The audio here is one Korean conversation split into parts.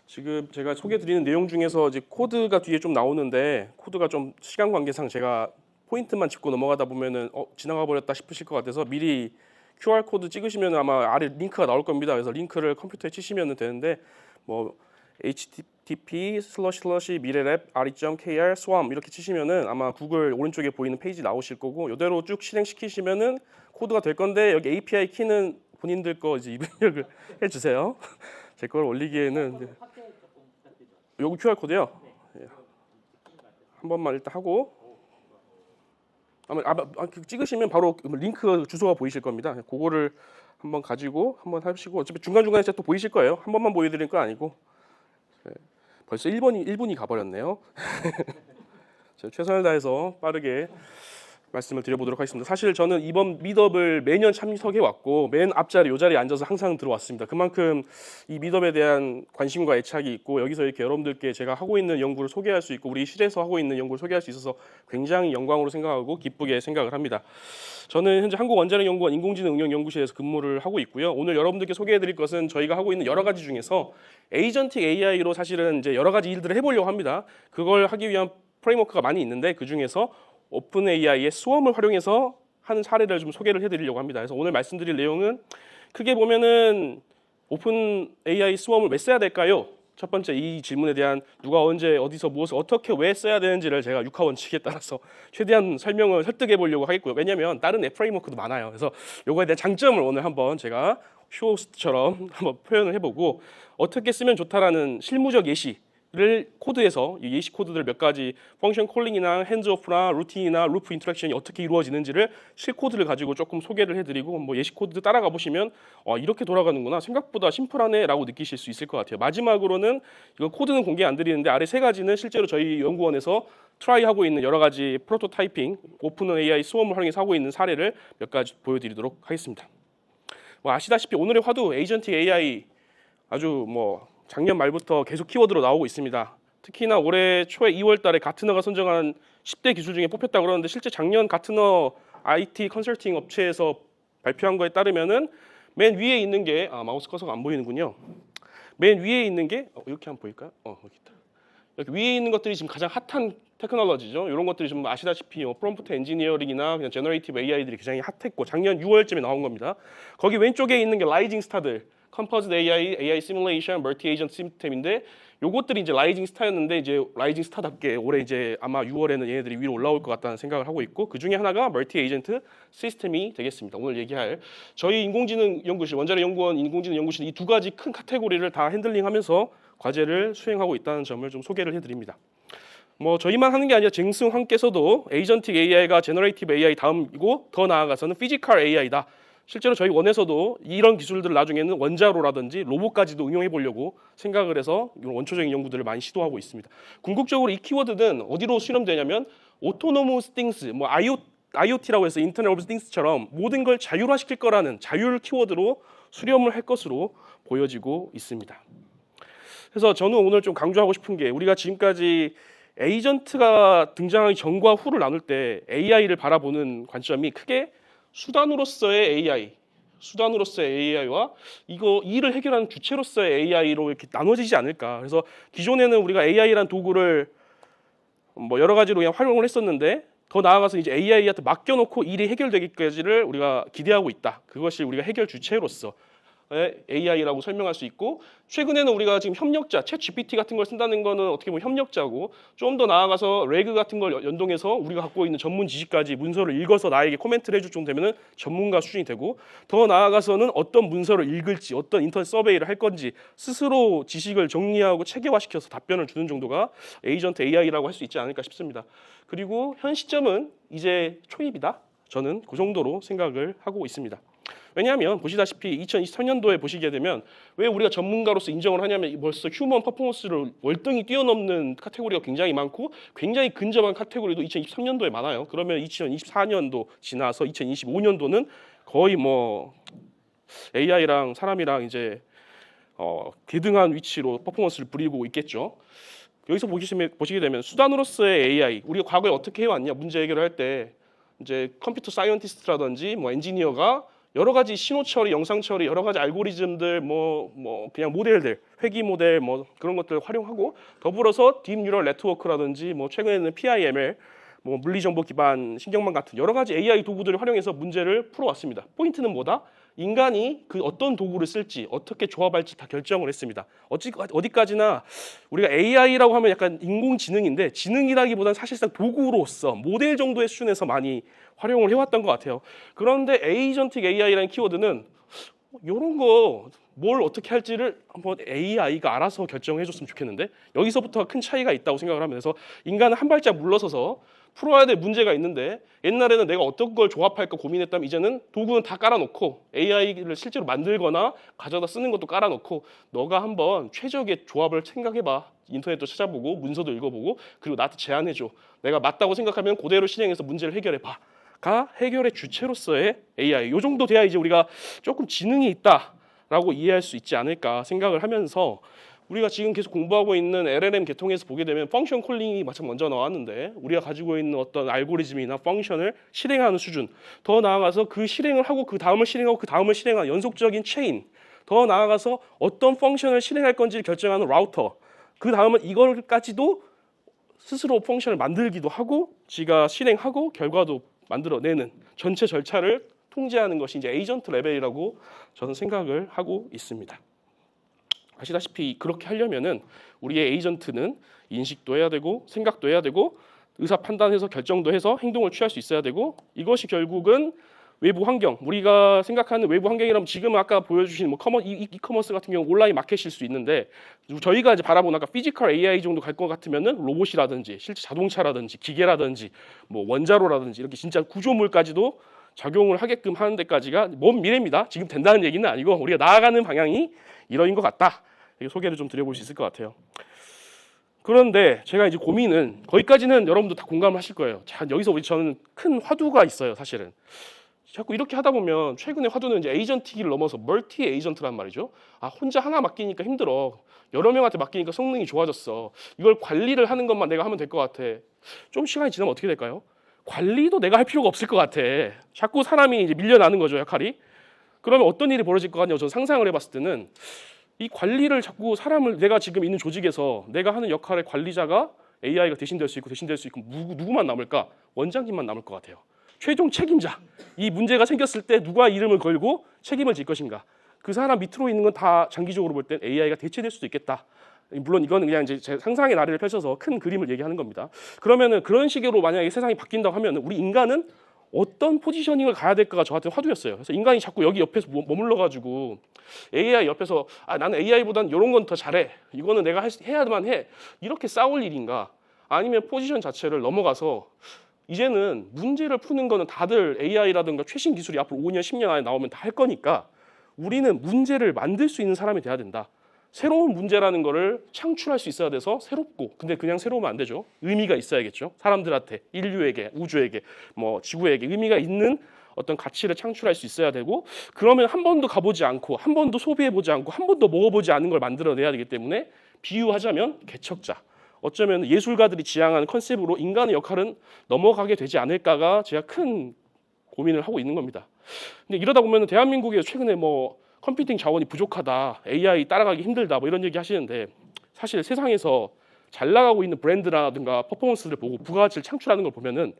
지금 제가 소개드리는 내용 중에서 이제 코드가 뒤에 좀 나오는데 코드가 좀 시간 관계상 제가 포인트만 짚고 넘어가다 보면은 지나가 버렸다 싶으실 것 같아서 미리 QR 코드 찍으시면 아마 아래 링크가 나올 겁니다. 그래서 링크를 컴퓨터에 치시면 되는데 뭐 http://미래랩 re.kr swarm 이렇게 치시면은 아마 구글 오른쪽에 보이는 페이지 나오실 거고 이대로 쭉 실행시키시면은 코드가 될 건데 여기 API 키는 본인들 거 이제 입력을 해주세요. 제 걸 올리기에는 요거 QR 코드요. 예. 한 번만 일단 하고 찍으시면 바로 링크 주소가 보이실 겁니다. 그거를 한번 가지고 한번 하시고 어차피 중간중간에 또 보이실 거예요. 한 번만 보여드릴 건 아니고 벌써 1분이 가버렸네요. 제가 최선을 다해서 빠르게 말씀을 드려보도록 하겠습니다. 사실 저는 이번 미덥을 매년 참석해 왔고 맨 앞자리 이 자리에 앉아서 항상 들어왔습니다. 그만큼 이 미덥에 대한 관심과 애착이 있고 여기서 이렇게 여러분들께 제가 하고 있는 연구를 소개할 수 있고 우리 실에서 하고 있는 연구를 소개할 수 있어서 굉장히 영광으로 생각하고 기쁘게 생각을 합니다. 저는 현재 한국원자력연구원 인공지능응용연구실에서 근무를 하고 있고요. 오늘 여러분들께 소개해드릴 것은 저희가 하고 있는 여러 가지 중에서 에이전틱 AI로 사실은 이제 여러 가지 일들을 해보려고 합니다. 그걸 하기 위한 프레임워크가 많이 있는데 그 중에서 오픈 AI의 스웜을 활용해서 하는 사례를 좀 소개를 해드리려고 합니다. 그래서 오늘 말씀드릴 내용은 크게 보면은 오픈 AI 스웜을 왜 써야 될까요? 첫 번째 이 질문에 대한 누가 언제 어디서 무엇을 어떻게 왜 써야 되는지를 제가 6화 원칙에 따라서 최대한 설명을 설득해 보려고 하겠고요. 왜냐하면 다른 앱 프레임워크도 많아요. 그래서 요거에 대한 장점을 오늘 한번 제가 쇼호스트처럼 한번 표현을 해보고 어떻게 쓰면 좋다라는 실무적 예시를 코드에서 이 예시 코드들 몇 가지 펑션 콜링이나 핸즈오프나 루틴이나 루프 인터랙션이 어떻게 이루어지는지를 실코드를 가지고 조금 소개를 해드리고 뭐 예시 코드 따라가 보시면 이렇게 돌아가는구나 생각보다 심플하네라고 느끼실 수 있을 것 같아요. 마지막으로는 이거 코드는 공개 안 드리는데 아래 세 가지는 실제로 저희 연구원에서 트라이 하고 있는 여러 가지 프로토타이핑 오픈 AI 스웜을 활용해서 하고 있는 사례를 몇 가지 보여드리도록 하겠습니다. 뭐 아시다시피 오늘의 화두 에이전틱 AI 아주 뭐 작년 말부터 계속 키워드로 나오고 있습니다. 특히나 올해 초에 2월 달에 가트너가 선정한 10대 기술 중에 뽑혔다고 그러는데 실제 작년 가트너 IT 컨설팅 업체에서 발표한 거에 따르면은 맨 위에 있는 게 마우스 커서가 안 보이는군요. 맨 위에 있는 게 이렇게 한번 보일까요? 여기 있다. 여기 위에 있는 것들이 지금 가장 핫한 테크놀로지죠. 이런 것들이 좀 아시다시피 프롬프트 엔지니어링이나 그냥 제너레이티브 AI들이 굉장히 핫했고 작년 6월쯤에 나온 겁니다. 거기 왼쪽에 있는 게 라이징 스타들, 컴포지트 AI, AI 시뮬레이션, 멀티 에이전트 시스템인데 요것들이 이제 라이징 스타였는데 이제 라이징 스타답게 올해 이제 아마 6월에는 얘네들이 위로 올라올 것 같다는 생각을 하고 있고 그 중에 하나가 멀티 에이전트 시스템이 되겠습니다. 오늘 얘기할 저희 인공지능 연구실 원자력 연구원 인공지능 연구실 이 두 가지 큰 카테고리를 다 핸들링하면서 과제를 수행하고 있다는 점을 좀 소개를 해드립니다. 뭐 저희만 하는 게 아니라 쟁승환께서도 에이전틱 AI가 제너레이티브 AI 다음이고 더 나아가서는 피지컬 AI다. 실제로 저희 원에서도 이런 기술들을 나중에는 원자로라든지 로봇까지도 응용해 보려고 생각을 해서 이런 원초적인 연구들을 많이 시도하고 있습니다. 궁극적으로 이 키워드는 어디로 수렴되냐면 오토노머스 띵스, 뭐 IoT라고 해서 인터넷 오브 띵스처럼 모든 걸 자율화시킬 거라는 자율 키워드로 수렴을 할 것으로 보여지고 있습니다. 그래서 저는 오늘 좀 강조하고 싶은 게 우리가 지금까지 에이전트가 등장하기 전과 후를 나눌 때 AI를 바라보는 관점이 크게 수단으로서의 AI와 이거 일을 해결하는 주체로서의 AI로 이렇게 나눠지지 않을까. 그래서 기존에는 우리가 AI라는 도구를 뭐 여러 가지로 그냥 활용을 했었는데 더 나아가서 이제 AI한테 맡겨놓고 일이 해결되기까지를 우리가 기대하고 있다. 그것이 우리가 해결 주체로서 AI라고 설명할 수 있고 최근에는 우리가 지금 협력자, 챗GPT 같은 걸 쓴다는 거는 어떻게 보면 협력자고 좀 더 나아가서 레그 같은 걸 연동해서 우리가 갖고 있는 전문 지식까지 문서를 읽어서 나에게 코멘트를 해줄 정도 되면 전문가 수준이 되고 더 나아가서는 어떤 문서를 읽을지 어떤 인터넷 서베이를 할 건지 스스로 지식을 정리하고 체계화시켜서 답변을 주는 정도가 에이전트 AI라고 할 수 있지 않을까 싶습니다. 그리고 현 시점은 이제 초입이다. 저는 그 정도로 생각을 하고 있습니다. 왜냐하면 보시다시피 2023년도에 보시게 되면 왜 우리가 전문가로서 인정을 하냐면 벌써 휴먼 퍼포먼스를 월등히 뛰어넘는 카테고리가 굉장히 많고 굉장히 근접한 카테고리도 2023년도에 많아요. 그러면 2024년도 지나서 2025년도는 거의 뭐 AI랑 사람이랑 이제 대등한 위치로 퍼포먼스를 부리고 있겠죠. 여기서 보시게 되면 수단으로서의 AI 우리가 과거에 어떻게 해왔냐 문제 해결을 할 때 이제 컴퓨터 사이언티스트라든지 뭐 엔지니어가 여러 가지 신호 처리, 영상 처리, 여러 가지 알고리즘들, 그냥 모델들, 회귀 모델, 그런 것들 활용하고 더불어서 딥 뉴럴 네트워크라든지 최근에는 PIML, 물리정보 기반 신경망 같은 여러 가지 AI 도구들을 활용해서 문제를 풀어왔습니다. 포인트는 뭐다? 인간이 그 어떤 도구를 쓸지 어떻게 조합할지 다 결정을 했습니다. 어디까지나 우리가 AI라고 하면 약간 인공지능인데 지능이라기보다는 사실상 도구로서 모델 정도의 수준에서 많이 활용을 해왔던 것 같아요. 그런데 에이전틱 AI라는 키워드는 이런 거 뭘 어떻게 할지를 한번 AI가 알아서 결정해 줬으면 좋겠는데 여기서부터 큰 차이가 있다고 생각을 하면서 인간은 한 발짝 물러서서 풀어야 될 문제가 있는데 옛날에는 내가 어떤 걸 조합할까 고민했다면 이제는 도구는 다 깔아놓고 AI를 실제로 만들거나 가져다 쓰는 것도 깔아놓고 너가 한번 최적의 조합을 생각해봐. 인터넷도 찾아보고 문서도 읽어보고 그리고 나한테 제안해줘. 내가 맞다고 생각하면 그대로 실행해서 문제를 해결해봐. 가 해결의 주체로서의 AI. 이 정도 돼야 이제 우리가 조금 지능이 있다라고 이해할 수 있지 않을까 생각을 하면서 우리가 지금 계속 공부하고 있는 LLM 계통에서 보게 되면 펑션 콜링이 마침 먼저 나왔는데 우리가 가지고 있는 어떤 알고리즘이나 펑션을 실행하는 수준, 더 나아가서 그 실행을 하고 그 다음을 실행하고 그 다음을 실행하는 연속적인 체인, 더 나아가서 어떤 펑션을 실행할 건지를 결정하는 라우터, 그 다음은 이걸까지도 스스로 펑션을 만들기도 하고 지가 실행하고 결과도 만들어내는 전체 절차를 통제하는 것이 이제 에이전트 레벨이라고 저는 생각을 하고 있습니다. 아시다시피 그렇게 하려면은 우리의 에이전트는 인식도 해야 되고 생각도 해야 되고 의사 판단해서 결정도 해서 행동을 취할 수 있어야 되고 이것이 결국은 외부 환경, 우리가 생각하는 외부 환경이라면 지금 아까 보여주신 이커머스 같은 경우 온라인 마켓일 수 있는데 저희가 이제 바라보는 아까 피지컬 AI 정도 갈 것 같으면은 로봇이라든지 실제 자동차라든지 기계라든지 원자로라든지 이렇게 진짜 구조물까지도 작용을 하게끔 하는 데까지가 먼 미래입니다. 지금 된다는 얘기는 아니고 우리가 나아가는 방향이 이러인 것 같다. 소개를 좀 드려볼 수 있을 것 같아요. 그런데 제가 이제 고민은 거기까지는 여러분도 다 공감을 하실 거예요. 자, 여기서 저는 큰 화두가 있어요, 사실은. 자꾸 이렇게 하다 보면 최근에 화두는 이제 에이전티기를 넘어서 멀티 에이전트란 말이죠. 아, 혼자 하나 맡기니까 힘들어. 여러 명한테 맡기니까 성능이 좋아졌어. 이걸 관리를 하는 것만 내가 하면 될 것 같아. 좀 시간이 지나면 어떻게 될까요? 관리도 내가 할 필요가 없을 것 같아. 자꾸 사람이 이제 밀려나는 거죠, 역할이. 그러면 어떤 일이 벌어질 것 같냐고 저는 상상을 해봤을 때는 이 관리를 자꾸 사람을 내가 지금 있는 조직에서 내가 하는 역할의 관리자가 AI가 대신될 수 있고 누구만 남을까? 원장님만 남을 것 같아요. 최종 책임자. 이 문제가 생겼을 때 누가 이름을 걸고 책임을 질 것인가? 그 사람 밑으로 있는 건 다 장기적으로 볼 땐 AI가 대체될 수도 있겠다. 물론 이건 그냥 이제 제 상상의 나래를 펼쳐서 큰 그림을 얘기하는 겁니다. 그러면은 그런 식으로 만약에 세상이 바뀐다고 하면 우리 인간은 어떤 포지셔닝을 가야 될까가 저한테 화두였어요. 그래서 인간이 자꾸 여기 옆에서 머물러가지고 AI 옆에서 나는 AI보다는 이런 건 더 잘해. 이거는 내가 해야만 해. 이렇게 싸울 일인가? 아니면 포지션 자체를 넘어가서 이제는 문제를 푸는 거는 다들 AI라든가 최신 기술이 앞으로 5년, 10년 안에 나오면 다 할 거니까 우리는 문제를 만들 수 있는 사람이 돼야 된다. 새로운 문제라는 거를 창출할 수 있어야 돼서 새롭고 근데 그냥 새로우면 안 되죠. 의미가 있어야겠죠. 사람들한테, 인류에게, 우주에게, 지구에게 의미가 있는 어떤 가치를 창출할 수 있어야 되고 그러면 한 번도 가보지 않고 한 번도 소비해보지 않고 한 번도 먹어보지 않은 걸 만들어내야 되기 때문에 비유하자면 개척자. 어쩌면 예술가들이 지향하는 컨셉으로 인간의 역할은 넘어가게 되지 않을까가 제가 큰 고민을 하고 있는 겁니다. 근데 이러다 보면 대한민국에 최근에 컴퓨팅 자원이 부족하다, AI 따라가기 힘들다 이런 얘기 하시는데 사실 세상에서 잘 나가고 있는 브랜드라든가 퍼포먼스를 보고 부가가치를 창출하는 걸 보면은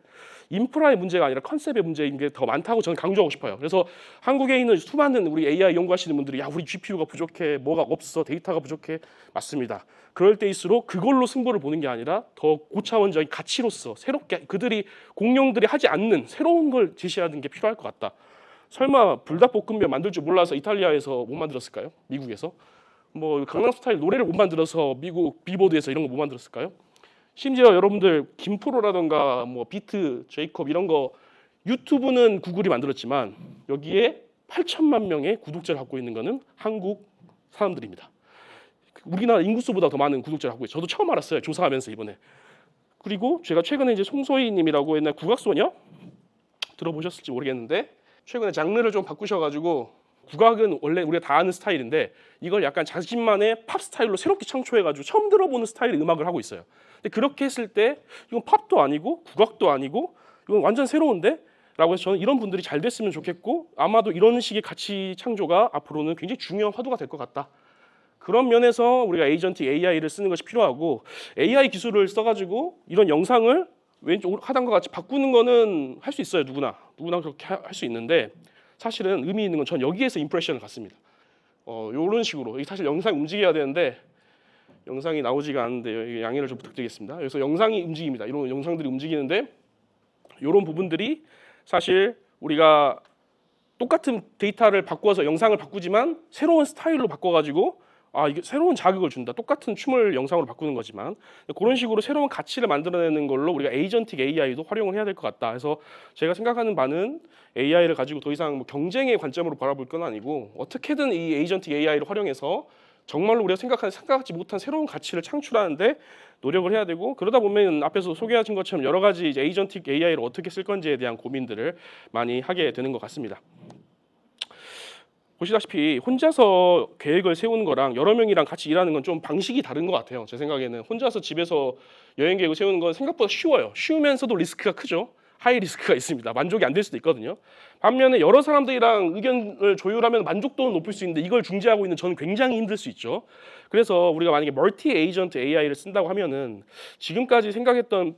인프라의 문제가 아니라 컨셉의 문제인 게 더 많다고 저는 강조하고 싶어요. 그래서 한국에 있는 수많은 우리 AI 연구하시는 분들이 우리 GPU가 부족해, 뭐가 없어, 데이터가 부족해. 맞습니다. 그럴 때일수록 그걸로 승부를 보는 게 아니라 더 고차원적인 가치로서 새롭게 공룡들이 하지 않는 새로운 걸 제시하는 게 필요할 것 같다. 설마 불닭볶음면 만들 줄 몰라서 이탈리아에서 못 만들었을까요? 미국에서? 강남스타일 노래를 못 만들어서 미국 빌보드에서 이런 거 못 만들었을까요? 심지어 여러분들 김프로라던가 비트, 제이콥 이런 거 유튜브는 구글이 만들었지만 여기에 8천만 명의 구독자를 갖고 있는 거는 한국 사람들입니다. 우리나라 인구수보다 더 많은 구독자를 갖고 있어요. 저도 처음 알았어요. 조사하면서 이번에. 그리고 제가 최근에 이제 송소희님이라고 옛날 국악소녀 들어보셨을지 모르겠는데 최근에 장르를 좀 바꾸셔가지고 국악은 원래 우리가 다 아는 스타일인데 이걸 약간 자신만의 팝 스타일로 새롭게 창조해가지고 처음 들어보는 스타일의 음악을 하고 있어요. 근데 그렇게 했을 때 이건 팝도 아니고 국악도 아니고 이건 완전 새로운데 라고 해서 저는 이런 분들이 잘 됐으면 좋겠고 아마도 이런 식의 가치 창조가 앞으로는 굉장히 중요한 화두가 될 것 같다. 그런 면에서 우리가 에이전틱 AI를 쓰는 것이 필요하고 AI 기술을 써가지고 이런 영상을 왼쪽 하단과 같이 바꾸는 거는 할 수 있어요. 누구나 그렇게 할 수 있는데 사실은 의미 있는 건 전 여기에서 임프레션을 갖습니다. 이런 식으로 사실 영상이 움직여야 되는데 영상이 나오지가 않는데 양해를 좀 부탁드리겠습니다. 그래서 영상이 움직입니다. 이런 영상들이 움직이는데 이런 부분들이 사실 우리가 똑같은 데이터를 바꿔서 영상을 바꾸지만 새로운 스타일로 바꿔가지고 이게 새로운 자극을 준다. 똑같은 춤을 영상으로 바꾸는 거지만 그런 식으로 새로운 가치를 만들어내는 걸로 우리가 에이전틱 AI도 활용을 해야 될 것 같다. 그래서 제가 생각하는 바는 AI를 가지고 더 이상 뭐 경쟁의 관점으로 바라볼 건 아니고 어떻게든 이 에이전틱 AI를 활용해서 정말로 우리가 생각하지 못한 새로운 가치를 창출하는데 노력을 해야 되고 그러다 보면 앞에서 소개하신 것처럼 여러 가지 이제 에이전틱 AI를 어떻게 쓸 건지에 대한 고민들을 많이 하게 되는 것 같습니다. 보시다시피 혼자서 계획을 세우는 거랑 여러 명이랑 같이 일하는 건 좀 방식이 다른 것 같아요. 제 생각에는 혼자서 집에서 여행 계획을 세우는 건 생각보다 쉬워요. 쉬우면서도 리스크가 크죠. 하이 리스크가 있습니다. 만족이 안 될 수도 있거든요. 반면에 여러 사람들이랑 의견을 조율하면 만족도는 높일 수 있는데 이걸 중재하고 있는 저는 굉장히 힘들 수 있죠. 그래서 우리가 만약에 멀티 에이전트 AI를 쓴다고 하면은 지금까지 생각했던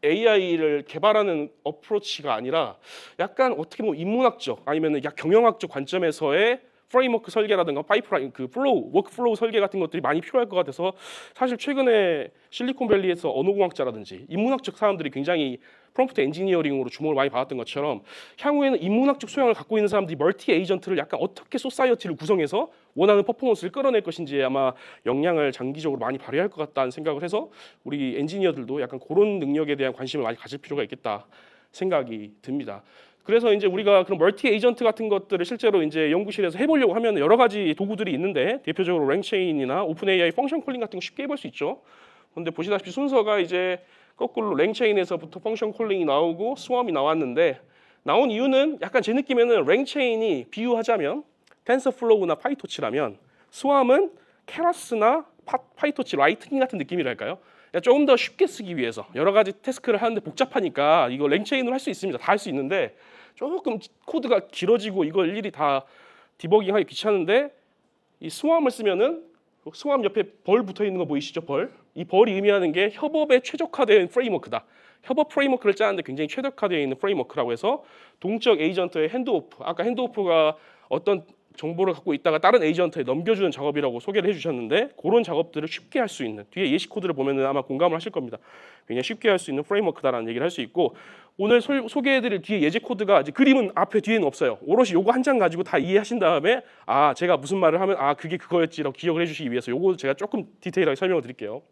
AI를 개발하는 어프로치가 아니라 약간 어떻게 보면 인문학적 아니면 경영학적 관점에서의 프레임워크 설계라든가 파이프라인, 워크플로우 설계 같은 것들이 많이 필요할 것 같아서 사실 최근에 실리콘밸리에서 언어공학자라든지 인문학적 사람들이 굉장히 프롬프트 엔지니어링으로 주목을 많이 받았던 것처럼 향후에는 인문학적 소양을 갖고 있는 사람들이 멀티 에이전트를 약간 어떻게 소사이어티를 구성해서 원하는 퍼포먼스를 끌어낼 것인지에 아마 역량을 장기적으로 많이 발휘할 것 같다는 생각을 해서 우리 엔지니어들도 약간 그런 능력에 대한 관심을 많이 가질 필요가 있겠다 생각이 듭니다. 그래서 이제 우리가 그런 멀티 에이전트 같은 것들을 실제로 이제 연구실에서 해보려고 하면 여러 가지 도구들이 있는데 대표적으로 랭체인이나 오픈 AI 펑션 콜링 같은 거 쉽게 해볼 수 있죠. 그런데 보시다시피 순서가 이제 거꾸로 랭체인에서부터 펑션 콜링이 나오고 스웜이 나왔는데 나온 이유는 약간 제 느낌에는 랭체인이 비유하자면 텐서플로우나 파이토치라면 스웜은 케라스나 파이토치 라이트닝 같은 느낌이랄까요? 조금 더 쉽게 쓰기 위해서 여러 가지 태스크를 하는데 복잡하니까 이거 랭체인으로 할 수 있습니다. 다 할 수 있는데 조금 코드가 길어지고 이걸 일일이 다 디버깅하기 귀찮은데 이 스웜을 쓰면은 스웜 옆에 벌 붙어 있는 거 보이시죠? 벌. 이 벌이 의미하는 게 협업에 최적화된 프레임워크다. 협업 프레임워크를 짜는데 굉장히 최적화되어 있는 프레임워크라고 해서 동적 에이전트의 핸드오프. 아까 핸드오프가 어떤 정보를 갖고 있다가 다른 에이전트에 넘겨주는 작업이라고 소개를 해주셨는데 그런 작업들을 쉽게 할 수 있는 뒤에 예시 코드를 보면 아마 공감을 하실 겁니다. 굉장히 쉽게 할 수 있는 프레임워크다라는 얘기를 할 수 있고 오늘 소개해드릴 뒤에 예제 코드가 이제 그림은 앞에 뒤에는 없어요. 오롯이 요거 한 장 가지고 다 이해하신 다음에 제가 무슨 말을 하면 그게 그거였지라고 기억을 해주시기 위해서 요거 제가 조금 디테일하게 설명을 드릴게요.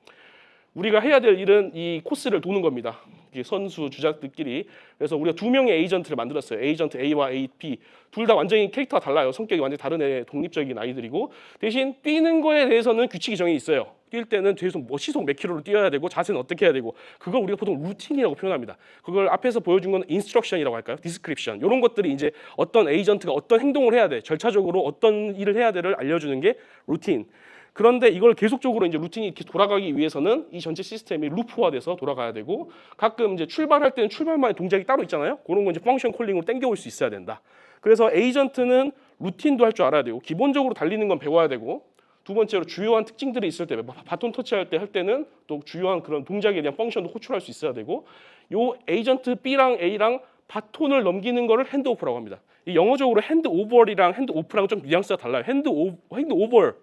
우리가 해야 될 일은 이 코스를 도는 겁니다. 선수, 주자들끼리. 그래서 우리가 두 명의 에이전트를 만들었어요. 에이전트 A와 A, B. 둘 다 완전히 캐릭터가 달라요. 성격이 완전히 다른 독립적인 아이들이고 대신 뛰는 거에 대해서는 규칙이 정해 있어요. 뛸 때는 뒤에서 시속 몇 킬로로 뛰어야 되고 자세는 어떻게 해야 되고 그걸 우리가 보통 루틴이라고 표현합니다. 그걸 앞에서 보여준 건 인스트럭션이라고 할까요? 디스크립션. 이런 것들이 이제 어떤 에이전트가 어떤 행동을 해야 돼. 절차적으로 어떤 일을 해야 돼를 알려주는 게 루틴. 그런데 이걸 계속적으로 이제 루틴이 이렇게 돌아가기 위해서는 이 전체 시스템이 루프화돼서 돌아가야 되고 가끔 이제 출발할 때는 출발만의 동작이 따로 있잖아요. 그런 거 이제 펑션 콜링으로 땡겨올 수 있어야 된다. 그래서 에이전트는 루틴도 할 줄 알아야 되고 기본적으로 달리는 건 배워야 되고 두 번째로 주요한 특징들이 있을 때 바톤 터치할 때는 또 주요한 그런 동작에 대한 펑션도 호출할 수 있어야 되고 요 에이전트 B랑 A랑 바톤을 넘기는 거를 핸드오프라고 합니다. 이 영어적으로 핸드오버랑 핸드오프랑 좀 뉘앙스가 달라요. 핸드오버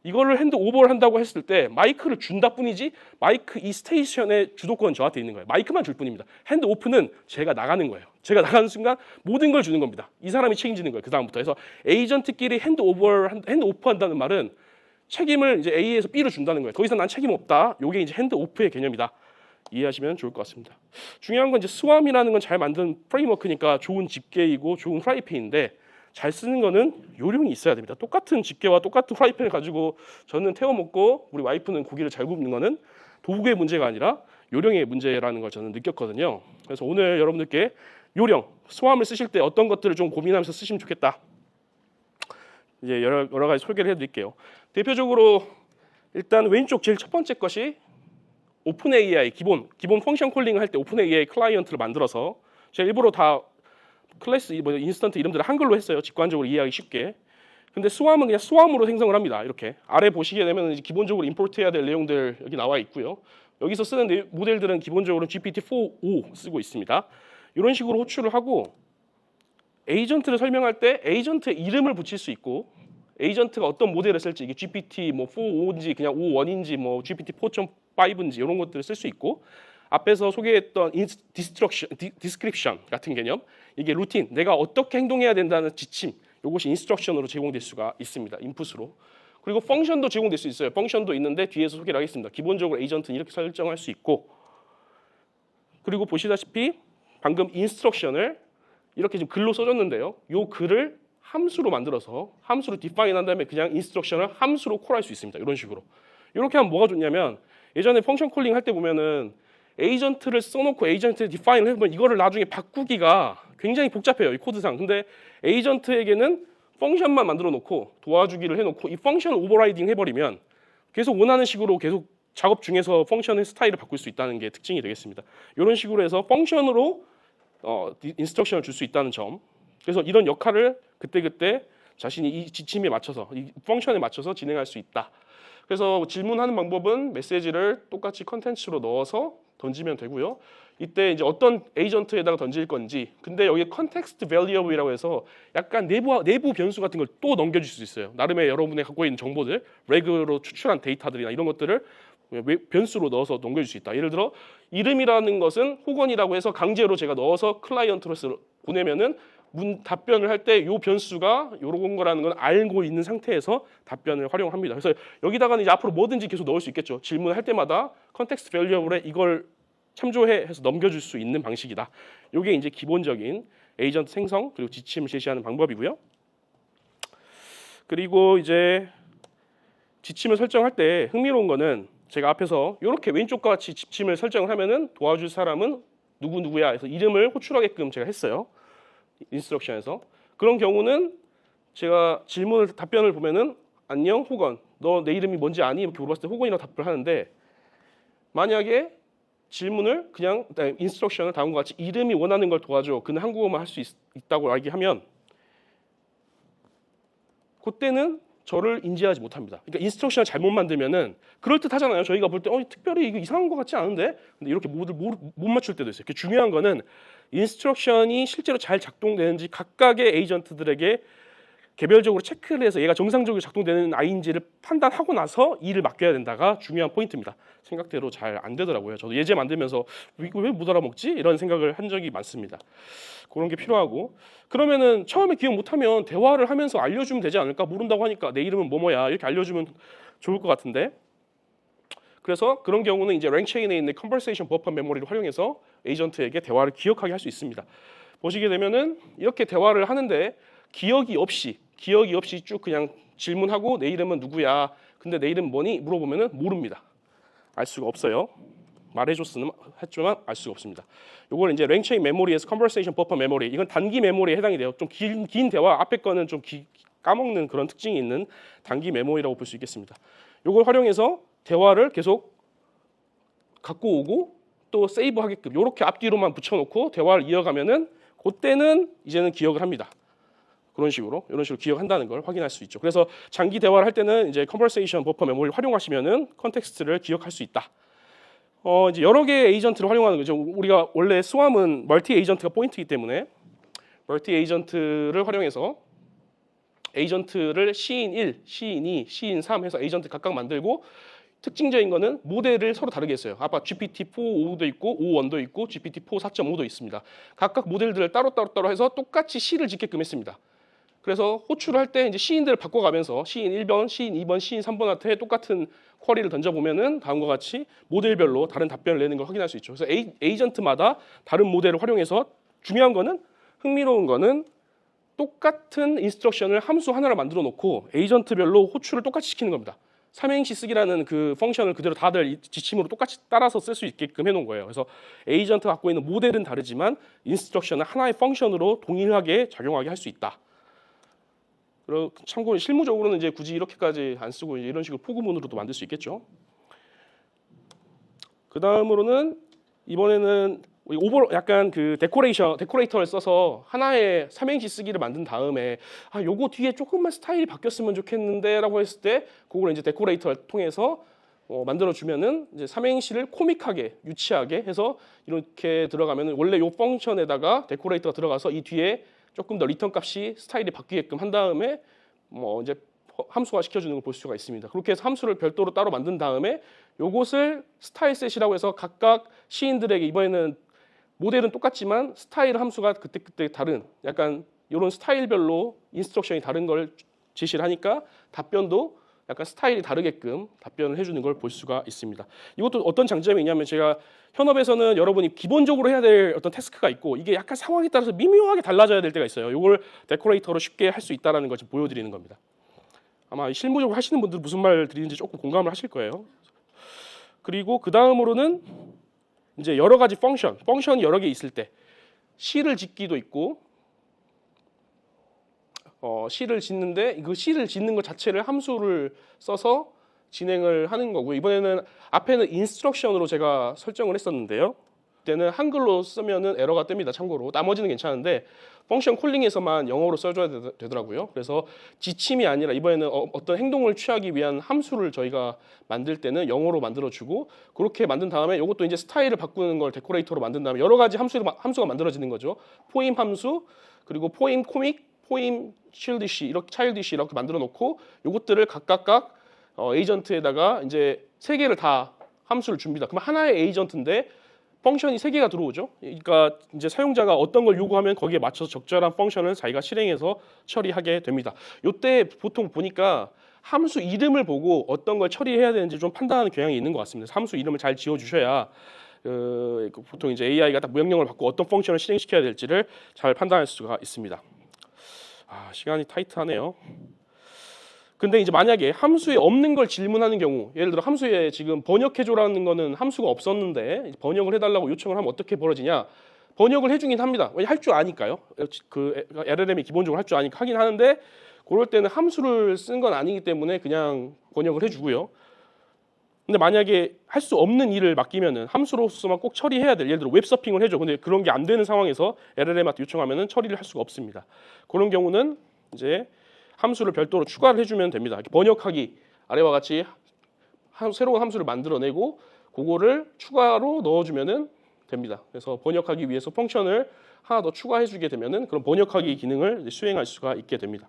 이거를 핸드오버를 한다고 했을 때 마이크를 준다 뿐이지 마이크 이 스테이션의 주도권은 저한테 있는 거예요. 마이크만 줄 뿐입니다. 핸드오프는 제가 나가는 거예요. 제가 나가는 순간 모든 걸 주는 겁니다. 이 사람이 책임지는 거예요. 그 다음부터. 그래서 에이전트끼리 핸드오프 한다는 말은 책임을 이제 A에서 B로 준다는 거예요. 더 이상 난 책임 없다. 이게 이제 핸드오프의 개념이다. 이해하시면 좋을 것 같습니다. 중요한 건 이제 스왑이라는 건 잘 만든 프레임워크니까 좋은 집게이고 좋은 프라이팬인데 잘 쓰는 거는 요령이 있어야 됩니다. 똑같은 집게와 똑같은 프라이팬을 가지고 저는 태워 먹고 우리 와이프는 고기를 잘 굽는 거는 도구의 문제가 아니라 요령의 문제라는 걸 저는 느꼈거든요. 그래서 오늘 여러분들께 요령, 스왑을 쓰실 때 어떤 것들을 좀 고민하면서 쓰시면 좋겠다. 이제 여러 가지 소개를 해드릴게요. 대표적으로 일단 왼쪽 제일 첫 번째 것이 오픈 AI 기본 펑션 콜링을 할 때 오픈 AI 클라이언트를 만들어서 제가 일부러 다 클래스 뭐 인스턴트 이름들을 한글로 했어요. 직관적으로 이해하기 쉽게. 근데 스왑은 그냥 스왑으로 생성을 합니다. 이렇게 아래 보시게 되면 이제 기본적으로 임포트해야 될 내용들 여기 나와 있고요. 여기서 쓰는 모델들은 기본적으로 GPT-4o 쓰고 있습니다. 이런 식으로 호출을 하고 에이전트를 설명할 때 에이전트의 이름을 붙일 수 있고 에이전트가 어떤 모델을 쓸지 이게 GPT 뭐 4.5인지 그냥 5.1인지 뭐 GPT 4.5인지 이런 것들을 쓸 수 있고 앞에서 소개했던 디스크립션 같은 개념 이게 루틴 내가 어떻게 행동해야 된다는 지침 이것이 인스트럭션으로 제공될 수가 있습니다. 인풋으로. 그리고 펑션도 제공될 수 있어요. 펑션도 있는데 뒤에서 소개를 하겠습니다. 기본적으로 에이전트는 이렇게 설정할 수 있고 그리고 보시다시피 방금 인스트럭션을 이렇게 지금 글로 써줬는데요. 이 글을 함수로 만들어서 함수로 디파인 한 다음에 그냥 인스트럭션을 함수로 콜할 수 있습니다. 이런 식으로. 이렇게 하면 뭐가 좋냐면 예전에 펑션 콜링 할 때 보면은 에이전트를 써놓고 에이전트를 디파인을 해보면 이거를 나중에 바꾸기가 굉장히 복잡해요. 이 코드상. 근데 에이전트에게는 펑션만 만들어 놓고 도와주기를 해놓고 이 펑션을 오버라이딩 해버리면 계속 원하는 식으로 계속 작업 중에서 펑션의 스타일을 바꿀 수 있다는 게 특징이 되겠습니다. 이런 식으로 해서 펑션으로 인스트럭션을 줄 수 있다는 점. 그래서 이런 역할을 그때그때 자신이 이 지침에 맞춰서 이 펑션에 맞춰서 진행할 수 있다. 그래서 질문하는 방법은 메시지를 똑같이 컨텐츠로 넣어서 던지면 되고요. 이때 이제 어떤 에이전트에다가 던질 건지 근데 여기 컨텍스트 밸리어블이라고 해서 약간 내부 변수 같은 걸 또 넘겨줄 수 있어요. 나름의 여러분의 갖고 있는 정보들 레그로 추출한 데이터들이나 이런 것들을 변수로 넣어서 넘겨줄 수 있다. 예를 들어 이름이라는 것은 호건이라고 해서 강제로 제가 넣어서 클라이언트로서 보내면은 답변을 할 때 이 변수가 요런 거라는 건 알고 있는 상태에서 답변을 활용합니다. 그래서 여기다가는 이제 앞으로 뭐든지 계속 넣을 수 있겠죠. 질문할 때마다 컨텍스트 밸리어블에 이걸 참조해 해서 넘겨줄 수 있는 방식이다. 이게 이제 기본적인 에이전트 생성 그리고 지침을 제시하는 방법이고요. 그리고 이제 지침을 설정할 때 흥미로운 거는 제가 앞에서 이렇게 왼쪽과 같이 지침을 설정을 하면은 도와줄 사람은 누구야 해서 이름을 호출하게끔 제가 했어요. 인스트럭션에서. 그런 경우는 제가 답변을 보면은 안녕 호건 너 내 이름이 뭔지 아니? 이렇게 물어봤을 때 호건이라고 답을 하는데 만약에 질문을 그냥 인스트럭션을 다음과 같이 이름이 원하는 걸 도와줘. 그는 한국어만 할 수 있다고 얘기하면 그때는 저를 인지하지 못합니다. 그러니까 인스트럭션을 잘못 만들면은 그럴 듯 하잖아요. 저희가 볼 때 특별히 이거 이상한 것 같지 않은데 근데 이렇게 못 맞출 때도 있어요. 중요한 거는 인스트럭션이 실제로 잘 작동되는지 각각의 에이전트들에게 개별적으로 체크를 해서 얘가 정상적으로 작동되는 아이인지를 판단하고 나서 일을 맡겨야 된다가 중요한 포인트입니다. 생각대로 잘 안 되더라고요. 저도 예제 만들면서 이거 왜 못 알아먹지? 이런 생각을 한 적이 많습니다. 그런 게 필요하고 그러면은 처음에 기억 못하면 대화를 하면서 알려주면 되지 않을까? 모른다고 하니까 내 이름은 뭐뭐야 이렇게 알려주면 좋을 것 같은데 그래서 그런 경우는 이제 랭체인에 있는 컨버세이션 버퍼 메모리를 활용해서 에이전트에게 대화를 기억하게 할 수 있습니다. 보시게 되면은 이렇게 대화를 하는데 기억이 없이 쭉 그냥 질문하고 내 이름은 누구야? 근데 내 이름 뭐니? 물어보면은 모릅니다. 알 수가 없어요. 말해줬으면 했지만 알 수가 없습니다. 이걸 이제 랭체인 메모리에서 컨버세이션 버퍼 메모리 이건 단기 메모리에 해당이 돼요. 좀 긴 대화 앞에 거는 좀 까먹는 그런 특징이 있는 단기 메모리라고 볼 수 있겠습니다. 이걸 활용해서 대화를 계속 갖고 오고 또 세이브하게끔 이렇게 앞뒤로만 붙여놓고 대화를 이어가면은 그때는 이제는 기억을 합니다. 그런 식으로 이런 식으로 기억한다는 걸 확인할 수 있죠. 그래서 장기 대화를 할 때는 이제 컨버세이션 버퍼 메모리를 활용하시면은 컨텍스트를 기억할 수 있다. 이제 여러 개의 에이전트를 활용하는 거죠. 우리가 원래 스왑은 멀티 에이전트가 포인트이기 때문에 멀티 에이전트를 활용해서 에이전트를 시인 1, 시인 2, 시인 3 해서 에이전트 각각 만들고 특징적인 거는 모델을 서로 다르게 했어요. 아까 GPT-4.5도 있고 5.1도 있고 GPT-4 4.5도 있습니다. 각각 모델들을 따로 해서 똑같이 시를 짓게끔 했습니다. 그래서 호출을 할 때 이제 시인들을 바꿔가면서 시인 1번, 시인 2번, 시인 3번한테 똑같은 쿼리를 던져보면은 다음과 같이 모델별로 다른 답변을 내는 걸 확인할 수 있죠. 그래서 에이전트마다 다른 모델을 활용해서 중요한 거는 흥미로운 거는 똑같은 인스트럭션을 함수 하나를 만들어 놓고 에이전트별로 호출을 똑같이 시키는 겁니다. 삼행시 쓰기라는 그 펑션을 그대로 다들 지침으로 똑같이 따라서 쓸 수 있게끔 해놓은 거예요. 그래서 에이전트가 갖고 있는 모델은 다르지만 인스트럭션을 하나의 펑션으로 동일하게 작용하게 할 수 있다. 그리고 참고로 실무적으로는 이제 굳이 이렇게까지 안 쓰고 이런 식으로 포구문으로도 만들 수 있겠죠. 그 다음으로는 이번에는 약간 그 데코레이터를 써서 하나의 삼행시 쓰기를 만든 다음에 요거 뒤에 조금만 스타일이 바뀌었으면 좋겠는데라고 했을 때 그걸 이제 데코레이터를 통해서 만들어 주면은 이제 삼행시를 코믹하게 유치하게 해서 이렇게 들어가면은 원래 요 펑션에다가 데코레이터가 들어가서 이 뒤에 조금 더 리턴 값이 스타일이 바뀌게끔 한 다음에 이제 함수화 시켜주는 걸 볼 수가 있습니다. 그렇게 해서 함수를 별도로 따로 만든 다음에 요것을 스타일셋이라고 해서 각각 시인들에게 이번에는 모델은 똑같지만 스타일 함수가 그때 다른 약간 이런 스타일별로 인스트럭션이 다른 걸 제시를 하니까 답변도 약간 스타일이 다르게끔 답변을 해주는 걸 볼 수가 있습니다. 이것도 어떤 장점이 있냐면 제가 현업에서는 여러분이 기본적으로 해야 될 어떤 태스크가 있고 이게 약간 상황에 따라서 미묘하게 달라져야 될 때가 있어요. 이걸 데코레이터로 쉽게 할 수 있다는 걸 보여드리는 겁니다. 아마 실무적으로 하시는 분들 무슨 말 드리는지 조금 공감을 하실 거예요. 그리고 그 다음으로는 이제 여러 가지 펑션이 여러 개 있을 때 시를 짓기도 있고 시를 짓는데 그 시를 짓는 것 자체를 함수를 써서 진행을 하는 거고요. 이번에는 앞에는 인스트럭션으로 제가 설정을 했었는데요. 그때는 한글로 쓰면은 에러가 뜹니다. 참고로 나머지는 괜찮은데 펑션 콜링에서만 영어로 써줘야 되더라고요. 그래서 지침이 아니라 이번에는 어떤 행동을 취하기 위한 함수를 저희가 만들 때는 영어로 만들어주고 그렇게 만든 다음에 이것도 이제 스타일을 바꾸는 걸 데코레이터로 만든 다음에 여러 가지 함수가 만들어지는 거죠. 포임 함수 그리고 포임 코믹, 포임 차일디시 이렇게 만들어 놓고 이것들을 각각 에이전트에다가 이제 세 개를 다 함수를 줍니다. 그럼 하나의 에이전트인데 펑션이 세 개가 들어오죠. 그러니까 이제 사용자가 어떤 걸 요구하면 거기에 맞춰서 적절한 펑션을 자기가 실행해서 처리하게 됩니다. 이때 보통 보니까 함수 이름을 보고 어떤 걸 처리해야 되는지 좀 판단하는 경향이 있는 것 같습니다. 함수 이름을 잘 지어주셔야 보통 이제 AI가 딱 명령을 받고 어떤 펑션을 실행시켜야 될지를 잘 판단할 수가 있습니다. 시간이 타이트하네요. 근데 이제 만약에 함수에 없는 걸 질문하는 경우, 예를 들어 함수에 지금 번역해줘라는 거는 함수가 없었는데 번역을 해달라고 요청을 하면 어떻게 벌어지냐? 번역을 해주긴 합니다. 할 줄 아니까요. 그 LLM이 기본적으로 할 줄 아니까 하긴 하는데 그럴 때는 함수를 쓴 건 아니기 때문에 그냥 번역을 해주고요. 근데 만약에 할 수 없는 일을 맡기면은 함수로서만 꼭 처리해야 될, 예를 들어 웹서핑을 해줘. 근데 그런 게 안 되는 상황에서 LLM한테 요청하면은 처리를 할 수가 없습니다. 그런 경우는 이제 함수를 별도로 추가를 해주면 됩니다. 번역하기 아래와 같이 새로운 함수를 만들어내고 그거를 추가로 넣어주면은 됩니다. 그래서 번역하기 위해서 펑션을 하나 더 추가해주게 되면은 그런 번역하기 기능을 수행할 수가 있게 됩니다.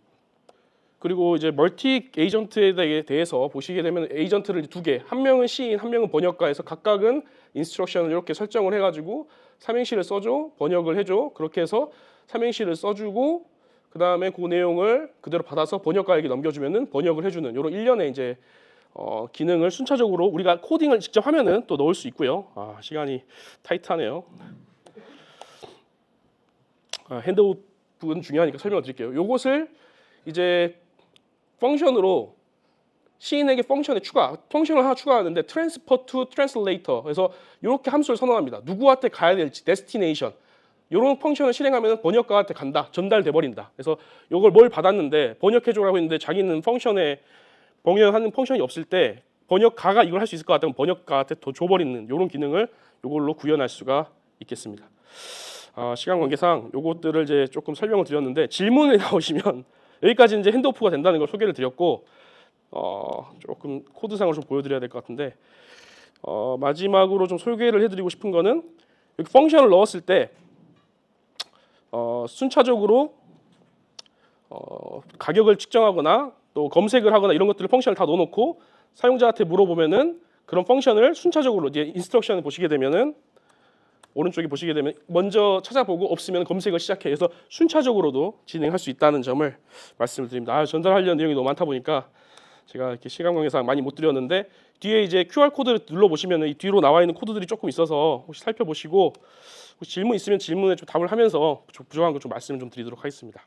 그리고 이제 멀티 에이전트에 대해서 보시게 되면 에이전트를 두 개, 한 명은 시인, 한 명은 번역가에서 각각은 인스트럭션을 이렇게 설정을 해가지고 삼행시를 써줘, 번역을 해줘. 그렇게 해서 삼행시를 써주고 그 다음에 그 내용을 그대로 받아서 번역가에게 넘겨주면은 번역을 해주는 이런 일련의 이제 기능을 순차적으로 우리가 코딩을 직접 하면은 또 넣을 수 있고요. 시간이 타이트하네요. 핸드아웃은 중요하니까 설명을 드릴게요. 요것을 이제 펑션으로 시인에게 펑션을 하나 추가하는데 transfer to translator 그래서 이렇게 함수를 선언합니다. 누구한테 가야 될지 destination 이런 펑션을 실행하면 번역가한테 간다, 전달돼 버린다. 그래서 이걸 뭘 받았는데 번역해줘라고 했는데 자기는 번역하는 펑션이 없을 때 번역가가 이걸 할 수 있을 것 같다면 번역가한테 더 줘버리는 이런 기능을 이걸로 구현할 수가 있겠습니다. 시간 관계상 이것들을 이제 조금 설명을 드렸는데 질문이 나오시면 여기까지 이제 핸드오프가 된다는 걸 소개를 드렸고 조금 코드상으로 좀 보여드려야 될 것 같은데 마지막으로 좀 소개를 해드리고 싶은 거는 여기 펑션을 넣었을 때 순차적으로 가격을 측정하거나 또 검색을 하거나 이런 것들을 펑션을 다 넣어놓고 사용자한테 물어보면은 그런 펑션을 순차적으로 이제 인스트럭션을 보시게 되면은 오른쪽에 보시게 되면 먼저 찾아보고 없으면 검색을 시작해 해서 순차적으로도 진행할 수 있다는 점을 말씀을 드립니다. 전달하려는 내용이 너무 많다 보니까 제가 이렇게 시간 관계상 많이 못 드렸는데 뒤에 이제 QR 코드를 눌러 보시면 이 뒤로 나와 있는 코드들이 조금 있어서 혹시 살펴보시고 혹시 질문 있으면 질문에 좀 답을 하면서 좀 부족한 거 좀 말씀을 좀 드리도록 하겠습니다.